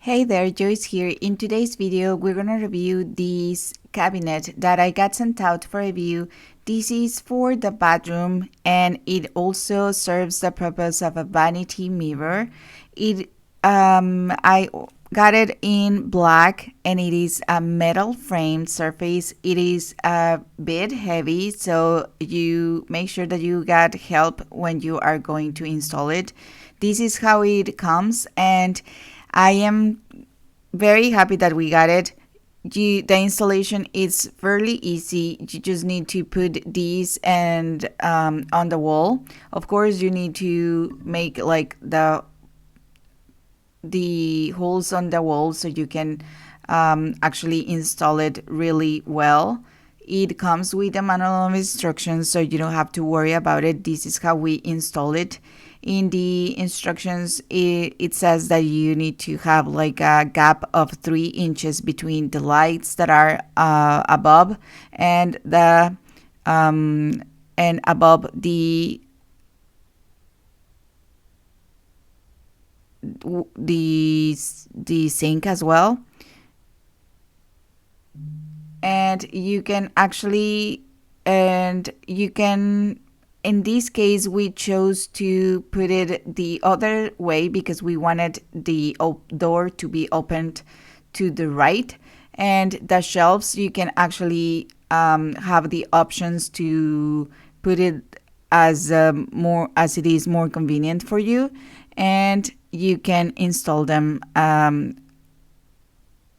Hey there, Joyce here. In today's video, we're gonna review this cabinet that I got sent out for review. This is for the bathroom and it also serves the purpose of a vanity mirror. I got it in black and it is a metal framed surface. It is a bit heavy, so you make sure that you get help when you are going to install it. This is how it comes, and I am very happy that we got it. The installation is fairly easy. You just need to put these and on the wall. Of course, you need to make like the holes on the wall so you can actually install it really well. It comes with a manual of instructions, so you don't have to worry about it. This is how we install it. In the instructions, it says that you need to have like a gap of 3 inches between the lights that are above and the and above the sink as well. And you can in this case we chose to put it the other way because we wanted the door to be opened to the right, and the shelves you can actually have the options to put it as it is more convenient for you, and you can install them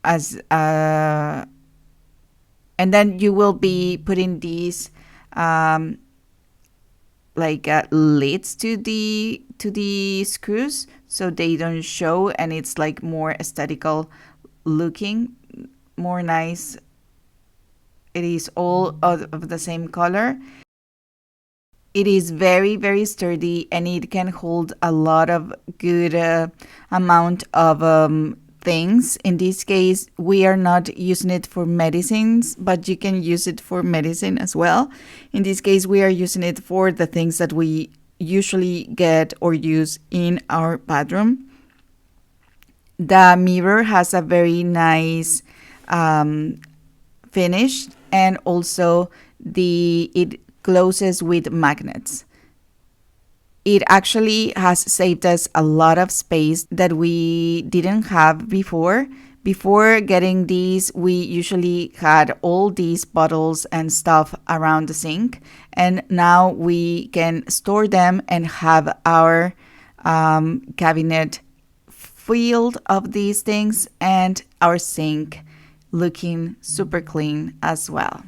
as and then you will be putting these lids to the screws so they don't show, and it's like more aesthetical looking, more nice. It is all of the same color. It is very, very sturdy, and it can hold a lot of good amount of things. In this case, we are not using it for medicines, but you can use it for medicine as well. In this case, we are using it for the things that we usually get or use in our bathroom. The mirror has a very nice finish, and also it closes with magnets. It actually has saved us a lot of space that we didn't have before. Before getting these, we usually had all these bottles and stuff around the sink, and now we can store them and have our cabinet filled of these things and our sink looking super clean as well.